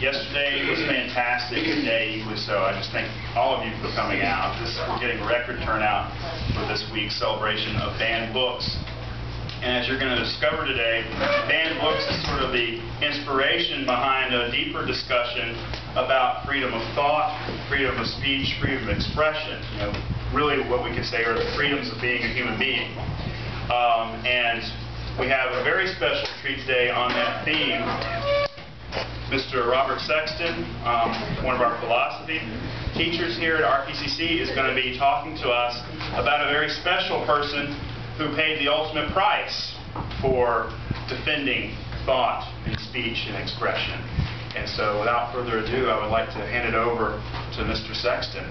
Yesterday was fantastic. Today was so. I just thank all of you for coming out. We're getting record turnout for this week's celebration of banned books. And as you're going to discover today, banned books is sort of the inspiration behind a deeper discussion about freedom of thought, freedom of speech, freedom of expression. Really what we could say are the freedoms of being a human being. And we have a very special treat today on that theme. Mr. Robert Sexton, one of our philosophy teachers here at RPCC, is going to be talking to us about a very special person who paid the ultimate price for defending thought and speech and expression. And so without further ado, I would like to hand it over to Mr. Sexton.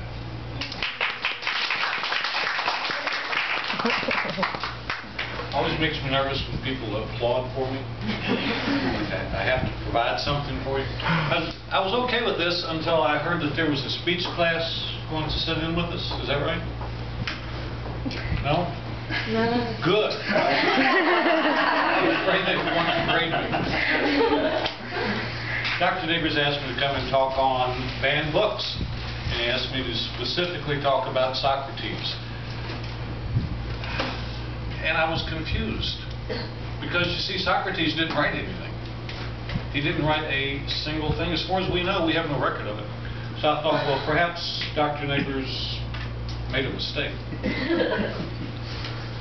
Always makes me nervous when people applaud for me. I have to provide something for you. I was okay with this until I heard that there was a speech class going to sit in with us. Is that right? No? No. Good. I was afraid they would want to grade me. Dr. Neighbors asked me to come and talk on banned books. And he asked me to specifically talk about Socrates. And I was confused, because you see, Socrates didn't write anything. He didn't write a single thing. As far as we know, we have no record of it. So I thought, well, perhaps Dr. Neighbors made a mistake.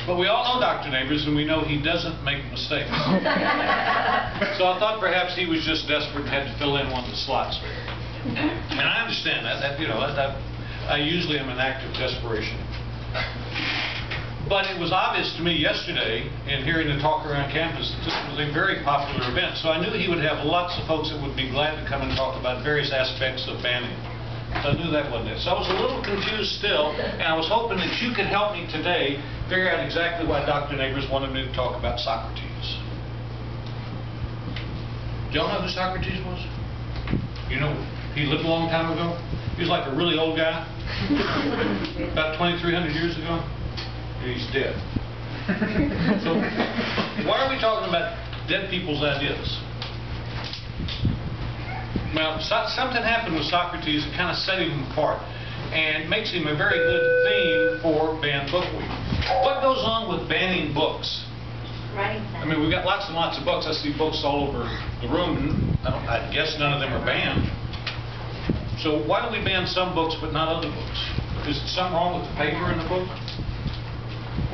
But we all know Dr. Neighbors, and we know he doesn't make mistakes. So I thought perhaps he was just desperate and had to fill in one of the slots. And I understand that. I usually am an act of desperation. But it was obvious to me yesterday, in hearing the talk around campus, that this was a very popular event. So I knew he would have lots of folks that would be glad to come and talk about various aspects of banning. So I knew that wasn't it. So I was a little confused still, and I was hoping that you could help me today figure out exactly why Dr. Neighbors wanted me to talk about Socrates. Do y'all know who Socrates was? You know, he lived a long time ago. He was like a really old guy, about 2,300 years ago. He's dead. So why are we talking about dead people's ideas? Well, something happened with Socrates that kind of set him apart and makes him a very good theme for Banned Book Week. What goes on with banning books? Right. I mean, we've got lots and lots of books. I see books all over the room. I guess none of them are banned. So why do we ban some books but not other books? Is there something wrong with the paper in the book?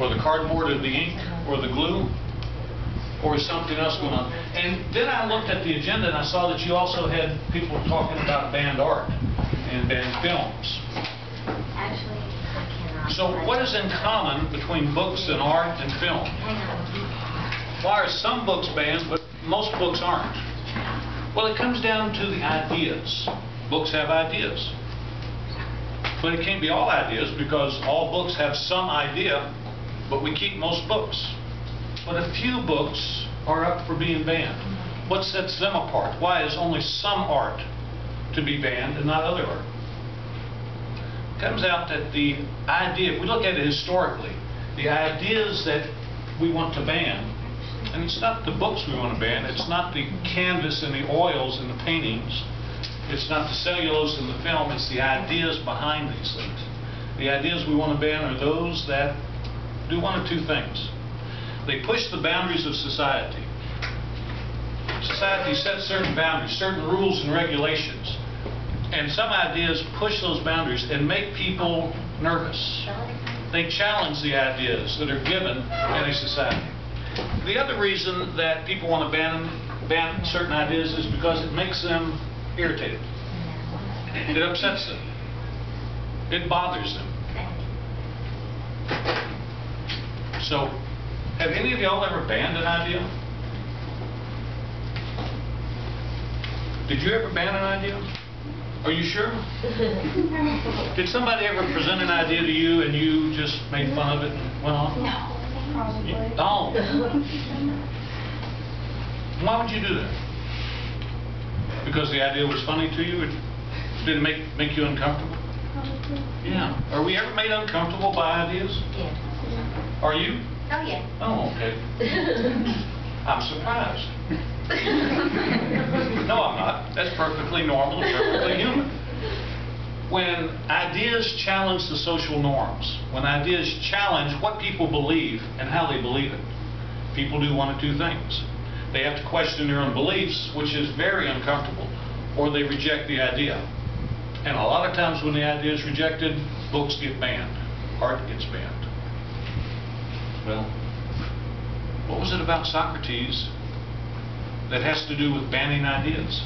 Or the cardboard, or the ink, or the glue, or is something else going on? And then I looked at the agenda and I saw that you also had people talking about banned art and banned films. Actually, I cannot. So what is in common between books and art and film? Hang on. Why are some books banned but most books aren't? Well, it comes down to the ideas. Books have ideas. But it can't be all ideas, because all books have some idea. But we keep most books. But a few books are up for being banned. What sets them apart? Why is only some art to be banned and not other art? It comes out that the idea, if we look at it historically, the ideas that we want to ban, and it's not the books we want to ban, it's not the canvas and the oils and the paintings, it's not the cellulose and the film, it's the ideas behind these things. The ideas we want to ban are those that do one of two things. They push the boundaries of society. Society sets certain boundaries, certain rules and regulations. And some ideas push those boundaries and make people nervous. They challenge the ideas that are given in a society. The other reason that people want to ban certain ideas is because it makes them irritated. It upsets them. It bothers them. So, have any of y'all ever banned an idea? Did you ever ban an idea? Are you sure? Did somebody ever present an idea to you and you just made fun of it and went on? No, probably. Oh. Why would you do that? Because the idea was funny to you? It didn't make you uncomfortable? Probably. Yeah. Are we ever made uncomfortable by ideas? Yeah. Are you? Oh, yeah. Oh, okay. I'm surprised. No, I'm not. That's perfectly normal and perfectly human. When ideas challenge the social norms, when ideas challenge what people believe and how they believe it, people do one of two things. They have to question their own beliefs, which is very uncomfortable, or they reject the idea. And a lot of times when the idea is rejected, books get banned, art gets banned. Well, what was it about Socrates that has to do with banning ideas?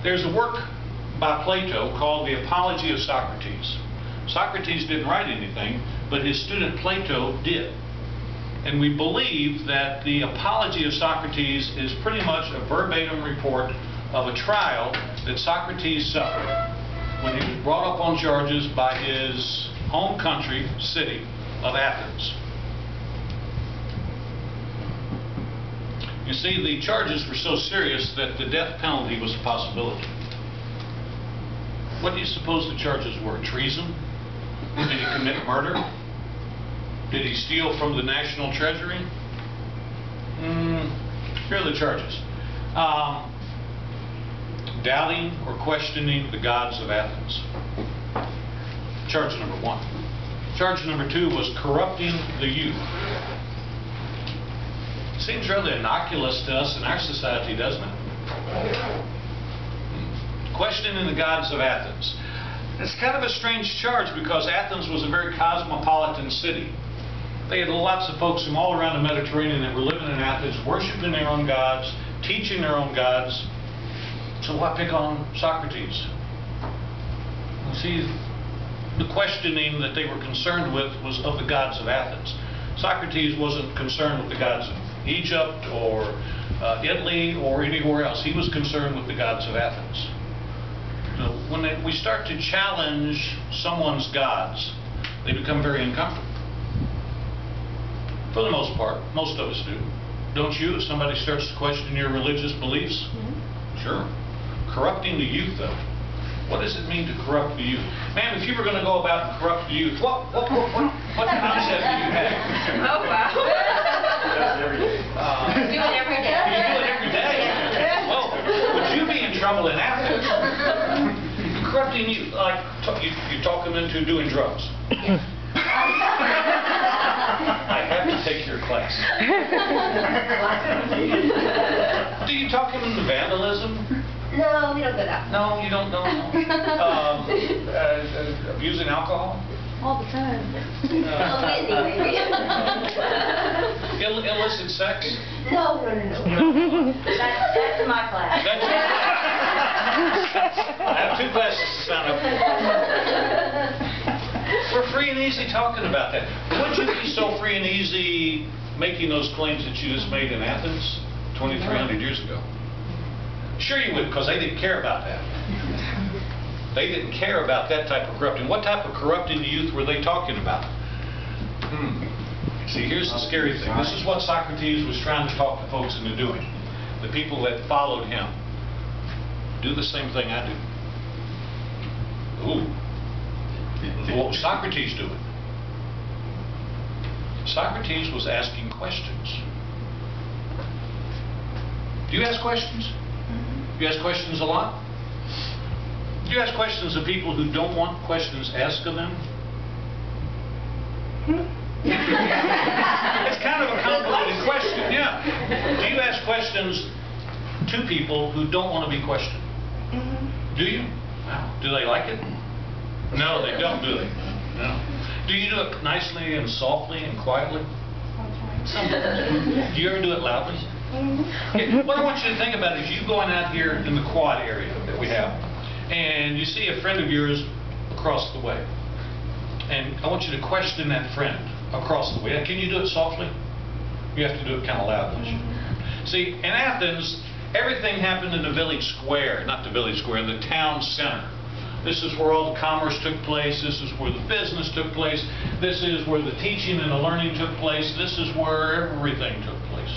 There's a work by Plato called The Apology of Socrates. Socrates didn't write anything, but his student Plato did. And we believe that the Apology of Socrates is pretty much a verbatim report of a trial that Socrates suffered when he was brought up on charges by his home country, city of Athens. You see, the charges were so serious that the death penalty was a possibility. What do you suppose the charges were? Treason? Did he commit murder? Did he steal from the national treasury? Here are the charges. Doubting or questioning the gods of Athens. Charge number 1. Charge number 2 was corrupting the youth. Seems rather innocuous to us in our society, doesn't it? Questioning the gods of Athens. It's kind of a strange charge because Athens was a very cosmopolitan city. They had lots of folks from all around the Mediterranean that were living in Athens, worshiping their own gods, teaching their own gods. So why pick on Socrates? You see, the questioning that they were concerned with was of the gods of Athens. Socrates wasn't concerned with the gods of Egypt or Italy or anywhere else. He was concerned with the gods of Athens. So when we start to challenge someone's gods, they become very uncomfortable. For the most part, most of us do. Don't you? If somebody starts to question your religious beliefs? Mm-hmm. Sure. Corrupting the youth, though. What does it mean to corrupt the youth? Ma'am, if you were going to go about and corrupt the youth, what concept do you have? Oh, wow. Every day. Do it every day. You do it every day? Well, would you be in trouble in Athens? Corrupting youth, like you talk them into doing drugs. I have to take your class. Do you talk them into vandalism? No, we don't go that far. No, you don't know. Abusing alcohol? All the time. Maybe. Illicit sex? No. That's my class. I have 2 classes to sign up for. We're free and easy talking about that. Would you be so free and easy making those claims that you just made in Athens 2,300 years ago? Sure you would, because they didn't care about that. They didn't care about that type of corrupting. What type of corrupting the youth were they talking about? See, here's the scary thing. This is what Socrates was trying to talk the folks into doing. The people that followed him. Do the same thing I do. Ooh. What was Socrates doing? Socrates was asking questions. Do you ask questions? You ask questions a lot? Do you ask questions of people who don't want questions asked of them? It's kind of a convoluted question, yeah. Do you ask questions to people who don't want to be questioned? Do you? Do they like it? No, they don't, do they? No. Do you do it nicely and softly and quietly? Sometimes. Do you ever do it loudly? Okay, what I want you to think about is you going out here in the quad area that we have, and you see a friend of yours across the way. And I want you to question that friend across the way. Can you do it softly? You have to do it kind of loud, don't you? See, in Athens, everything happened in the village square, not the village square, the town center. This is where all the commerce took place. This is where the business took place. This is where the teaching and the learning took place. This is where everything took place.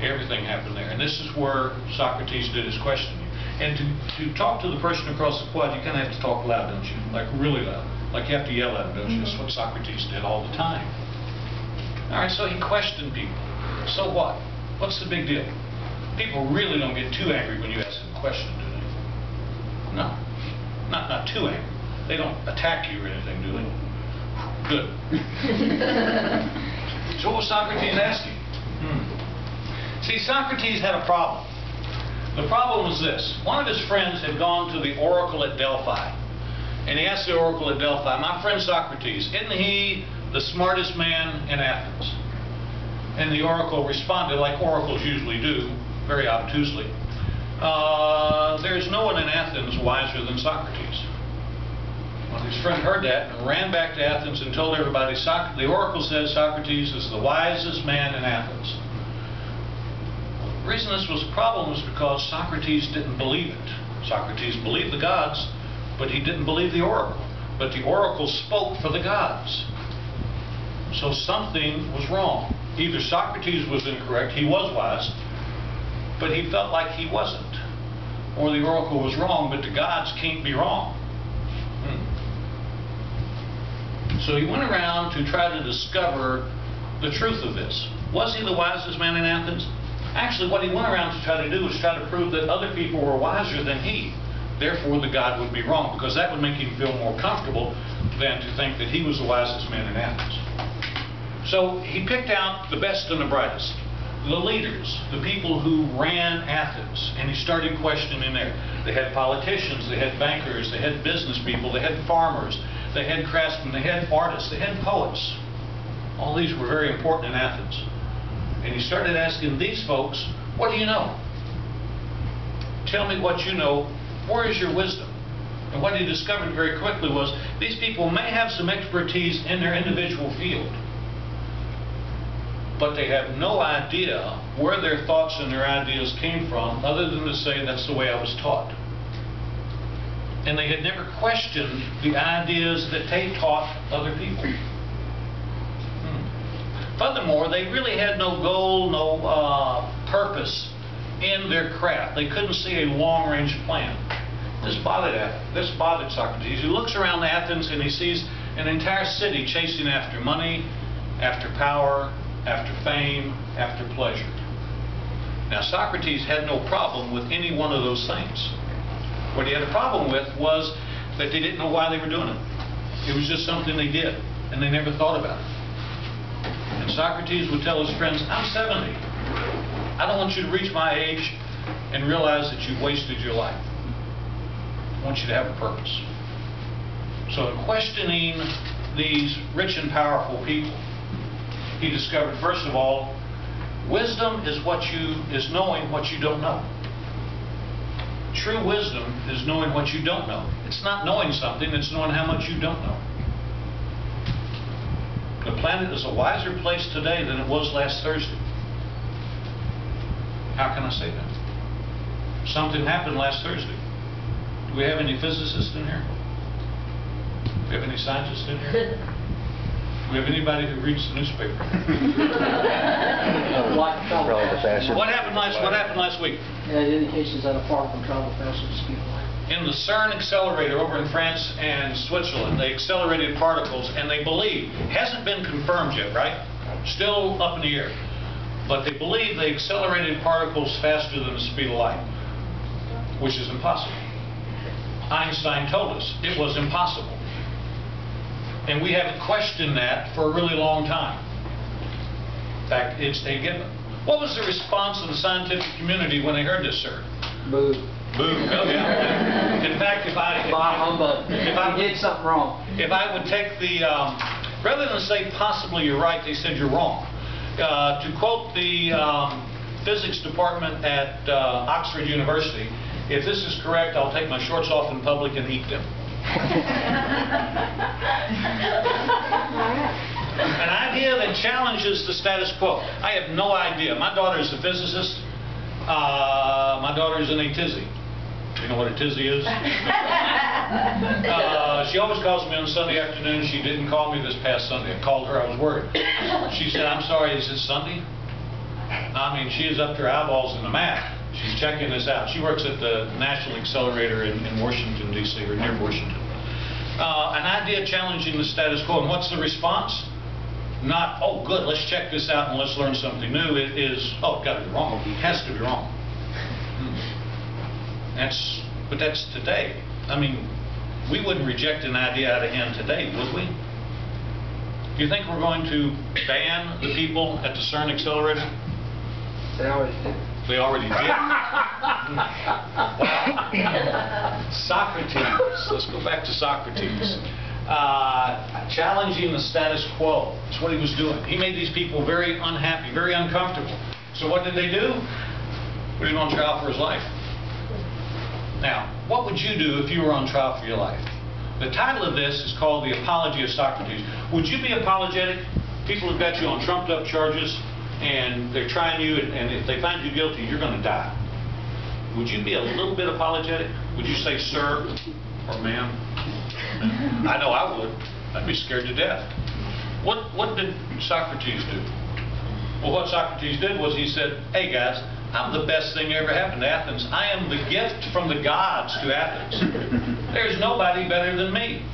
Everything happened there. And this is where Socrates did his questioning. And to talk to the person across the quad, you kind of have to talk loud, don't you? Like really loud. Like you have to yell at them, don't you? That's what Socrates did all the time. All right, so he questioned people. So what? What's the big deal? People really don't get too angry when you ask them a question, do they? No. Not too angry. They don't attack you or anything, do they? Good. So what was Socrates asking? See, Socrates had a problem. The problem was this. One of his friends had gone to the oracle at Delphi. And he asked the oracle at Delphi, "My friend Socrates, isn't he the smartest man in Athens?" And the oracle responded, like oracles usually do, very obtusely, "There's no one in Athens wiser than Socrates." Well, his friend heard that and ran back to Athens and told everybody, the oracle says Socrates is the wisest man in Athens. The reason this was a problem was because Socrates didn't believe it. Socrates believed the gods, but he didn't believe the oracle. But the oracle spoke for the gods. So something was wrong. Either Socrates was incorrect, he was wise, but he felt like he wasn't. Or the oracle was wrong, but the gods can't be wrong. So he went around to try to discover the truth of this. Was he the wisest man in Athens? Actually, what he went around to try to do was try to prove that other people were wiser than he. Therefore, the God would be wrong, because that would make him feel more comfortable than to think that he was the wisest man in Athens. So he picked out the best and the brightest, the leaders, the people who ran Athens, and he started questioning there. They had politicians, they had bankers, they had business people, they had farmers, they had craftsmen, they had artists, they had poets. All these were very important in Athens. And he started asking these folks, "What do you know? Tell me what you know. Where is your wisdom?" And what he discovered very quickly was these people may have some expertise in their individual field, but they have no idea where their thoughts and their ideas came from, other than to say, "That's the way I was taught." And they had never questioned the ideas that they taught other people. Furthermore, they really had no goal, no purpose in their craft. They couldn't see a long-range plan. This bothered Socrates. He looks around Athens and he sees an entire city chasing after money, after power, after fame, after pleasure. Now, Socrates had no problem with any one of those things. What he had a problem with was that they didn't know why they were doing it. It was just something they did, and they never thought about it. And Socrates would tell his friends, "I'm 70. I don't want you to reach my age and realize that you've wasted your life. I want you to have a purpose." So in questioning these rich and powerful people, he discovered, first of all, wisdom is knowing what you don't know. True wisdom is knowing what you don't know. It's not knowing something, it's knowing how much you don't know. The planet is a wiser place today than it was last Thursday. How can I say that? Something happened last Thursday. Do we have any physicists in here? Do we have any scientists in here? Do we have anybody who reads the newspaper? What happened last week? It had indications that a particle traveled faster than the speed of light. In the CERN accelerator over in France and Switzerland, they accelerated particles, and they believe, hasn't been confirmed yet, right? Still up in the air. But they believe they accelerated particles faster than the speed of light, which is impossible. Einstein told us it was impossible. And we haven't questioned that for a really long time. In fact, it's a given. What was the response of the scientific community when they heard this, sir? Boo. Boo. Oh, yeah. In fact, if I did something wrong. If I would take the, rather than say possibly you're right, they said you're wrong. To quote the physics department at Oxford University, if this is correct, I'll take my shorts off in public and eat them. An idea that challenges the status quo. I have no idea. My daughter is a physicist. My daughter is in a tizzy. You know what a tizzy is? She always calls me on Sunday afternoon. She didn't call me this past Sunday. I called her. I was worried. She said, "I'm sorry, is it Sunday?" I mean, she is up to her eyeballs in the math. She's checking this out. She works at the National Accelerator in Washington, D.C., or near Washington. An idea challenging the status quo. And what's the response? not, oh good, let's check this out and let's learn something new. It is, oh, it's got to be wrong. It has to be wrong. But that's today. I mean, we wouldn't reject an idea out of hand today, would we? Do you think we're going to ban the people at the CERN accelerator? They always did. They already did. Socrates. Let's go back to Socrates. Challenging the status quo. That's what he was doing. He made these people very unhappy, very uncomfortable. So what did they do? Put him on trial for his life. Now, what would you do if you were on trial for your life? The title of this is called The Apology of Socrates. Would you be apologetic? People have got you on trumped up charges and they're trying you, and if they find you guilty, you're going to die. Would you be a little bit apologetic? Would you say, sir or ma'am? I know I would. I'd be scared to death. What did Socrates do? Well, what Socrates did was he said, hey guys, I'm the best thing ever happened to Athens. I am the gift from the gods to Athens. There's nobody better than me.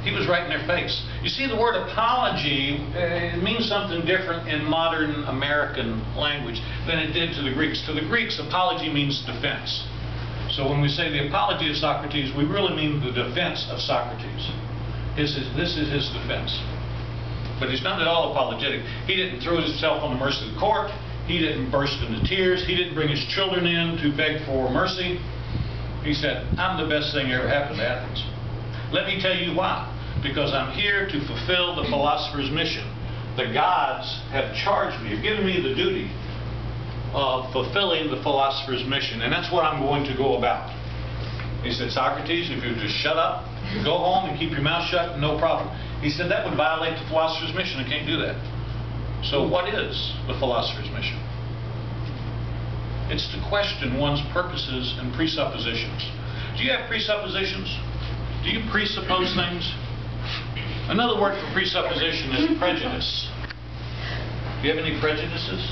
He was right in their face. You see, the word apology means something different in modern American language than it did to the Greeks. To the Greeks, apology means defense. So when we say the apology of Socrates, we really mean the defense of Socrates. This is his defense. But he's not at all apologetic. He didn't throw himself on the mercy of the court. He didn't burst into tears. He didn't bring his children in to beg for mercy. He said, I'm the best thing ever happened to Athens. Let me tell you why. Because I'm here to fulfill the philosopher's mission. The gods have charged me, have given me the duty of fulfilling the philosopher's mission. And that's what I'm going to go about. He said, Socrates, if you just shut up, go home and keep your mouth shut, no problem. He said, that would violate the philosopher's mission. I can't do that. So what is the philosopher's mission? It's to question one's purposes and presuppositions. Do you have presuppositions? Do you presuppose things? Another word for presupposition is prejudice. Do you have any prejudices?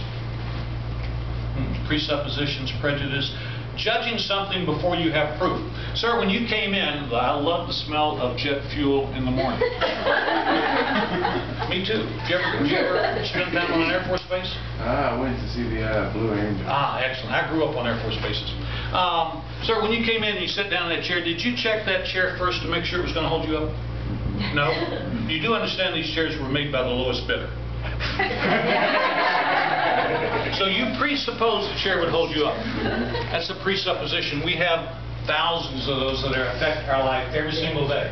Presuppositions, prejudice. Judging something before you have proof. Sir, when you came in, I love the smell of jet fuel in the morning. Me too. Did you ever spend time on an Air Force base? I went to see the Blue Angel. Ah, excellent. I grew up on Air Force bases. Sir, when you came in and you sat down in that chair, did you check that chair first to make sure it was going to hold you up? No? You do understand these chairs were made by the lowest bidder. So you presuppose the chair would hold you up. That's a presupposition. We have thousands of those that affect our life every single day.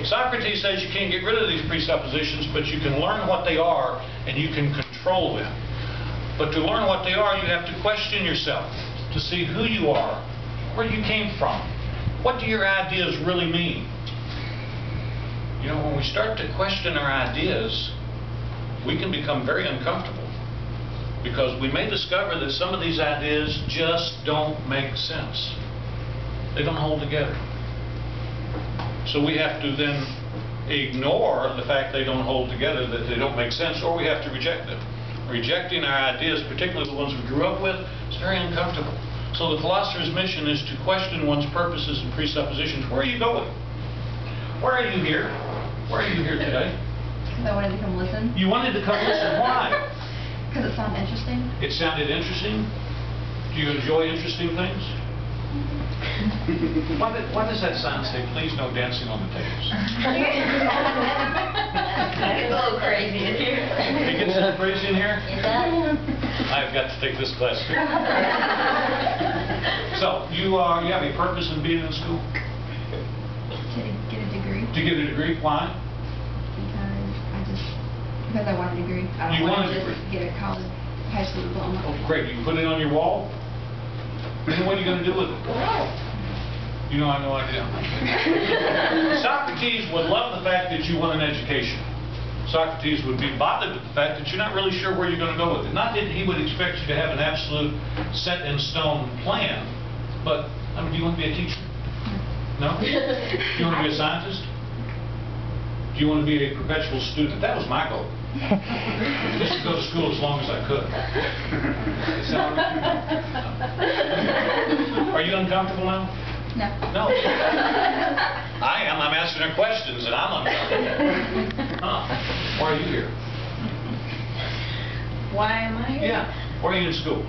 Socrates says you can't get rid of these presuppositions, but you can learn what they are and you can control them. But to learn what they are, you have to question yourself to see who you are, where you came from. What do your ideas really mean? You know, when we start to question our ideas, we can become very uncomfortable. Because we may discover that some of these ideas just don't make sense. They don't hold together. So we have to then ignore the fact they don't hold together, that they don't make sense, or we have to reject them. Rejecting our ideas, particularly the ones we grew up with, is very uncomfortable. So the philosopher's mission is to question one's purposes and presuppositions. Where are you going? Why are you here? Why are you here today? Because I wanted to come listen. You wanted to come listen. Why? Because it sounded interesting. It sounded interesting? Do you enjoy interesting things? Why does that sign say, please no dancing on the tables? It's a little crazy in here. It gets a little crazy in here? It does. I've got to take this class too. So, you have a purpose in being in school? To get a degree. To get a degree? Why? Because I want a degree. I You don't want want a to degree? just get a college, high school diploma. Oh, great. You can put it on your wall? And what are you going to do with it? You know, I have no idea. Socrates would love the fact that you want an education. Socrates would be bothered with the fact that you're not really sure where you're going to go with it. Not that he would expect you to have an absolute set-in-stone plan, but, I mean, do you want to be a teacher? No? Do you want to be a scientist? Do you want to be a perpetual student? That was my goal. Just to go to school as long as I could. Are you uncomfortable now? No. No. I am. I'm answering questions and I'm uncomfortable. Huh. Why are you here? Why am I here? Yeah. Why are you in school?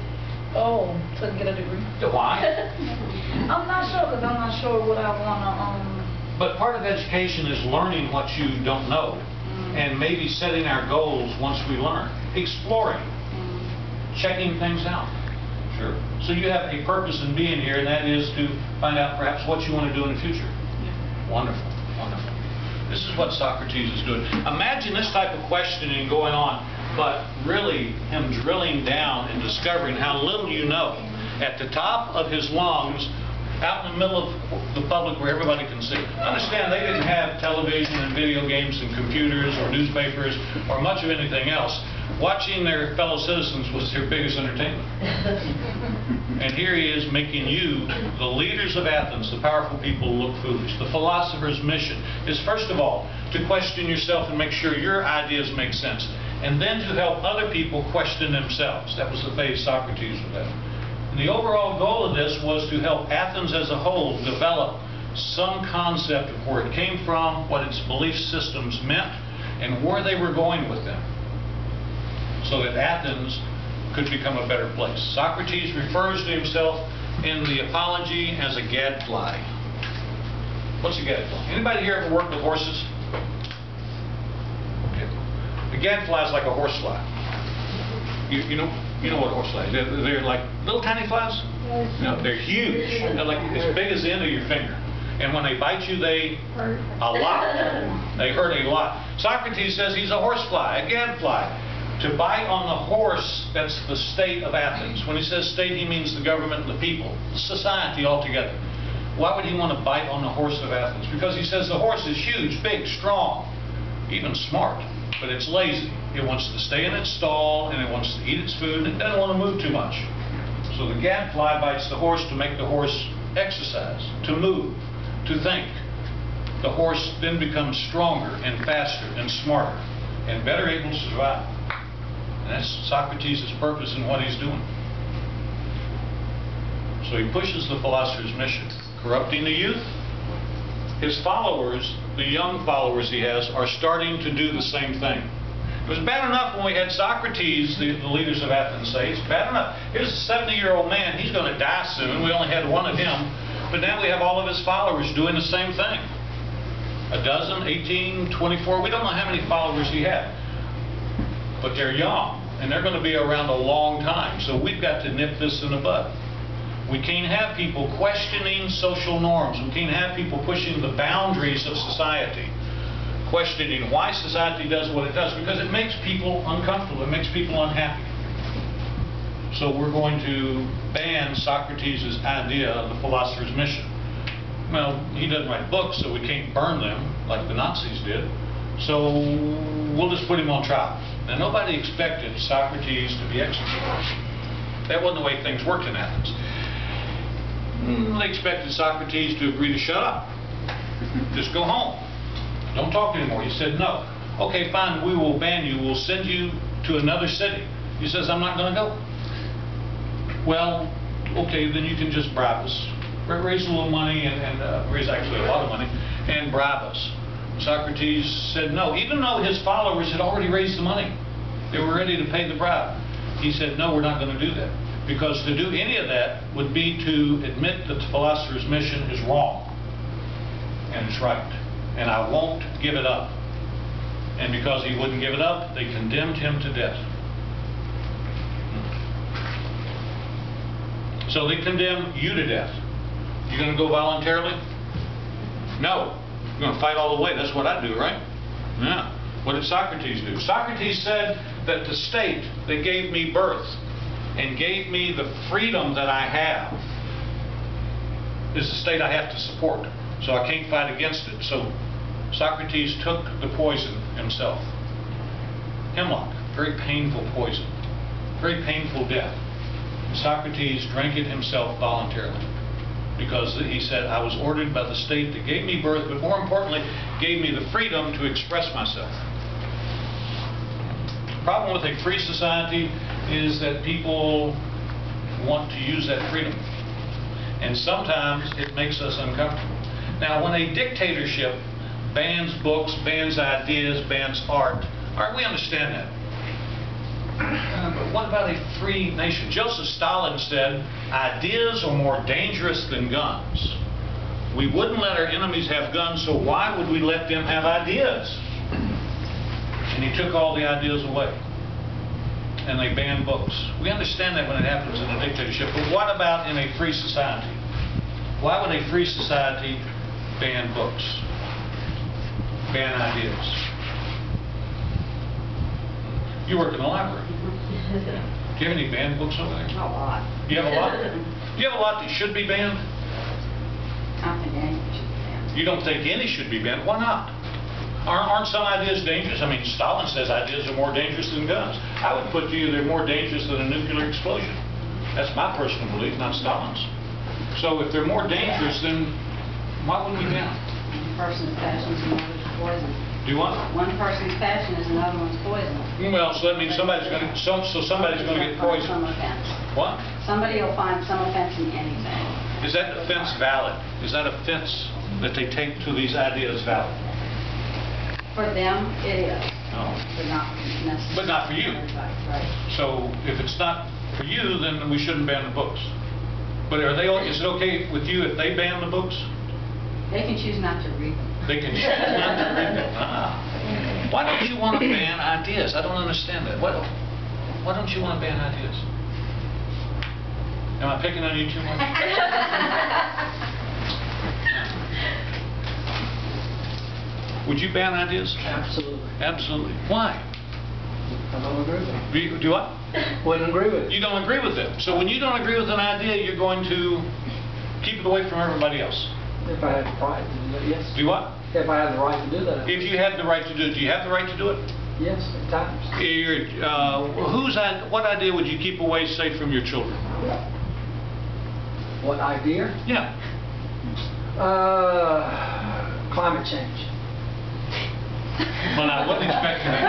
Oh, to get a degree. Why? I'm not sure because I'm not sure what I want But part of education is learning what you don't know, and maybe setting our goals once we learn, exploring, checking things out. Sure. So you have a purpose in being here, and that is to find out perhaps what you want to do in the future. Wonderful, wonderful. This is what Socrates is doing. Imagine this type of questioning going on, but really him drilling down and discovering how little you know. At the top of his lungs, out in the middle of the public where everybody can see. Understand, they didn't have television and video games and computers or newspapers or much of anything else. Watching their fellow citizens was their biggest entertainment. And here he is making you, the leaders of Athens, the powerful people, look foolish. The philosopher's mission is, first of all, to question yourself and make sure your ideas make sense. And then to help other people question themselves. That was the phase Socrates was at. And the overall goal of this was to help Athens as a whole develop some concept of where it came from, what its belief systems meant, and where they were going with them, so that Athens could become a better place. Socrates refers to himself in the Apology as a gadfly. What's a gadfly? Anybody here ever worked with horses? Okay. A gadfly is like a horsefly. You know what a horsefly is? They're like little tiny flies? No, they're huge. They're like as big as the end of your finger. And when they bite you, they hurt a lot. They hurt a lot. Socrates says he's a horsefly, a gadfly. To bite on the horse, that's the state of Athens. When he says state, he means the government and the people, society altogether. Why would he want to bite on the horse of Athens? Because he says the horse is huge, big, strong, even smart, but it's lazy. It wants to stay in its stall, and it wants to eat its food, and it doesn't want to move too much. So the gadfly bites the horse to make the horse exercise, to move, to think. The horse then becomes stronger and faster and smarter and better able to survive. And that's Socrates' purpose in what he's doing. So he pushes the philosopher's mission, corrupting the youth. His followers, the young followers he has, are starting to do the same thing. It was bad enough when we had Socrates, the leaders of Athens, say, it's bad enough. Here's a 70-year-old man, he's going to die soon. We only had one of him. But now we have all of his followers doing the same thing. A dozen, 18, 24, we don't know how many followers he had. But they're young, and they're going to be around a long time. So we've got to nip this in the bud. We can't have people questioning social norms. We can't have people pushing the boundaries of society, questioning why society does what it does, because it makes people uncomfortable. It makes people unhappy. So we're going to ban Socrates' idea of the philosopher's mission. Well, he doesn't write books, so we can't burn them like the Nazis did. So we'll just put him on trial. Now, nobody expected Socrates to be executed. That wasn't the way things worked in Athens. They expected Socrates to agree to shut up. Just go home. Don't talk anymore. He said, no. Okay, fine, we will ban you. We'll send you to another city. He says, I'm not going to go. Well, okay, then you can just bribe us. Raise a little money, and raise actually a lot of money, and bribe us. Socrates said no, even though his followers had already raised the money. They were ready to pay the bribe. He said, no, we're not going to do that. Because to do any of that would be to admit that the philosopher's mission is wrong. And it's right. And I won't give it up. And because he wouldn't give it up, they condemned him to death. So they condemn you to death. You going to go voluntarily? No. You're going to fight all the way. That's what I do, right? Yeah. What did Socrates do? Socrates said that the state that gave me birth and gave me the freedom that I have is the state I have to support. So I can't fight against it. So Socrates took the poison himself. Hemlock, very painful poison, very painful death. Socrates drank it himself voluntarily because he said, I was ordered by the state that gave me birth, but more importantly, gave me the freedom to express myself. The problem with a free society is that people want to use that freedom. And sometimes it makes us uncomfortable. Now, when a dictatorship bans books, bans ideas, bans art, All right, we understand that. But what about a free nation? Joseph Stalin said, ideas are more dangerous than guns. We wouldn't let our enemies have guns, so why would we let them have ideas? And he took all the ideas away. And they banned books. We understand that when it happens in a dictatorship, but what about in a free society? Why would a free society ban books? Ban ideas? You work in the library. Do you have any banned books over there? A lot. You have a lot? Do you have a lot that should be banned? I think any should be banned. You don't think any should be banned? Why not? Aren't some ideas dangerous? I mean, Stalin says ideas are more dangerous than guns. I would put to you they're more dangerous than a nuclear explosion. That's my personal belief, not Stalin's. So if they're more dangerous, then why wouldn't we ban them? One person's passion is another's poison. Do what? One person's passion is another one's poison. Well, so that means somebody's going to somebody's going to get Find some poisoned. offense. What? Somebody will find some offense in anything. Is that offense valid? Is that offense that they take to these ideas valid? For them, it is. No. But not necessarily. But not for you. Right. So if it's not for you, then we shouldn't ban the books. But is it okay with you if they ban the books? They can choose not to read them. They can choose not to read them. Why don't you want to ban ideas? I don't understand that. Why don't you want to ban ideas? Am I picking on you too much? Would you ban ideas? Absolutely. Absolutely. Why? I don't agree with it. Do what? Wouldn't agree with it. You don't agree with them. So when you don't agree with an idea, you're going to keep it away from everybody else. If I had the right to do it, yes. Do what? If I had the right to do that. If you had the right to do it, do you have the right to do it? Yes, at times. What idea would you keep away, say, from your children? What idea? Yeah. Climate change. Well, I wasn't expecting that.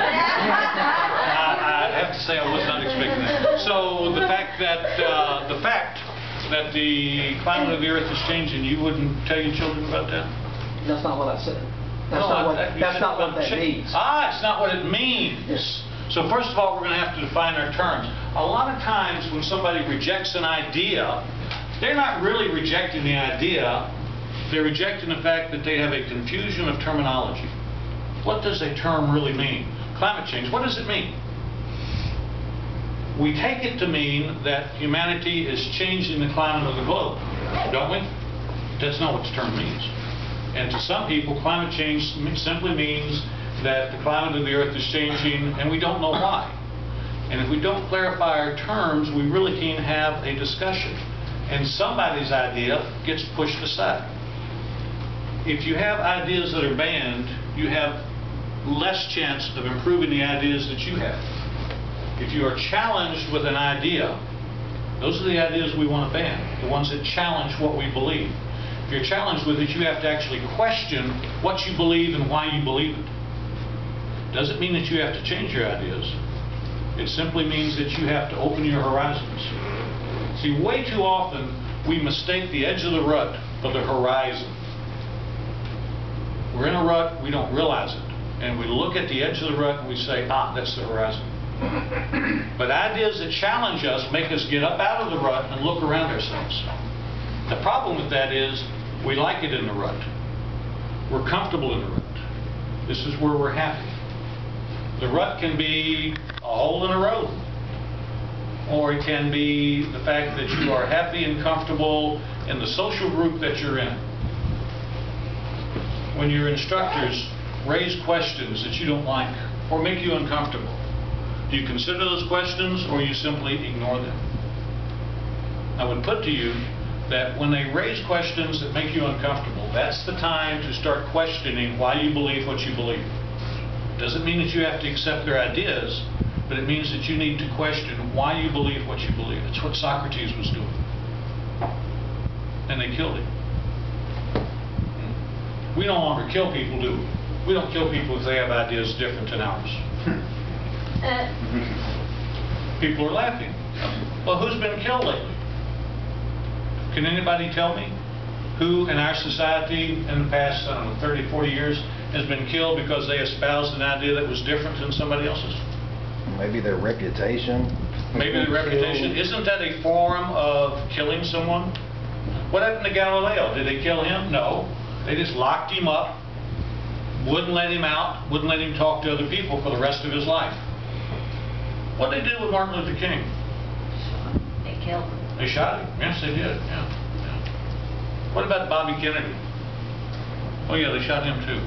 I have to say I was not expecting that. So the fact that the climate of the earth is changing, you wouldn't tell your children about that? That's not what I said. That's not what that means. It's not what it means. Yes. So first of all, we're going to have to define our terms. A lot of times when somebody rejects an idea, they're not really rejecting the idea. They're rejecting the fact that they have a confusion of terminology. What does a term really mean? Climate change, what does it mean? We take it to mean that humanity is changing the climate of the globe, don't we? That's not what the term means. And to some people, climate change simply means that the climate of the earth is changing and we don't know why. And if we don't clarify our terms, we really can't have a discussion. And somebody's idea gets pushed aside. If you have ideas that are banned, you have less chance of improving the ideas that you have. If you are challenged with an idea, those are the ideas we want to ban, the ones that challenge what we believe. If you're challenged with it, you have to actually question what you believe and why you believe it. Doesn't mean that you have to change your ideas. It simply means that you have to open your horizons. See, way too often we mistake the edge of the rut for the horizon. We're in a rut, we don't realize it. And we look at the edge of the rut and we say, that's the horizon. But ideas that challenge us make us get up out of the rut and look around ourselves. The problem with that is we like it in the rut. We're comfortable in the rut. This is where we're happy. The rut can be a hole in a road. Or it can be the fact that you are happy and comfortable in the social group that you're in. When your instructors raise questions that you don't like or make you uncomfortable, do you consider those questions or you simply ignore them? I would put to you that when they raise questions that make you uncomfortable, that's the time to start questioning why you believe what you believe. Doesn't mean that you have to accept their ideas, but it means that you need to question why you believe what you believe. It's what Socrates was doing. And they killed him. We no longer kill people, do we? We don't kill people if they have ideas different than ours. People are laughing. Well, who's been killed lately? Can anybody tell me who in our society in the past, I don't know, 30, 40 years has been killed because they espoused an idea that was different than somebody else's? Maybe their reputation. Maybe their reputation. Isn't that a form of killing someone? What happened to Galileo? Did they kill him? No. They just locked him up, wouldn't let him out, wouldn't let him talk to other people for the rest of his life. What did they do with Martin Luther King? They killed him. They shot him. Yes, they did. Yeah. What about Bobby Kennedy? Oh yeah, they shot him too.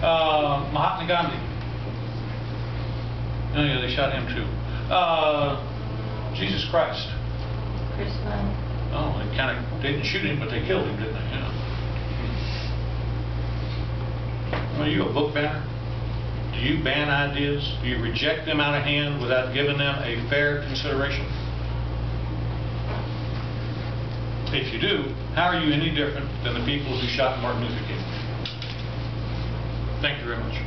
Mahatma Gandhi. Oh yeah, they shot him too. Jesus Christ. Crucified. Oh, they didn't shoot him, but they killed him, didn't they? Yeah. Are you a book banner? Do you ban ideas? Do you reject them out of hand without giving them a fair consideration? If you do, how are you any different than the people who shot Martin Luther King? Thank you very much.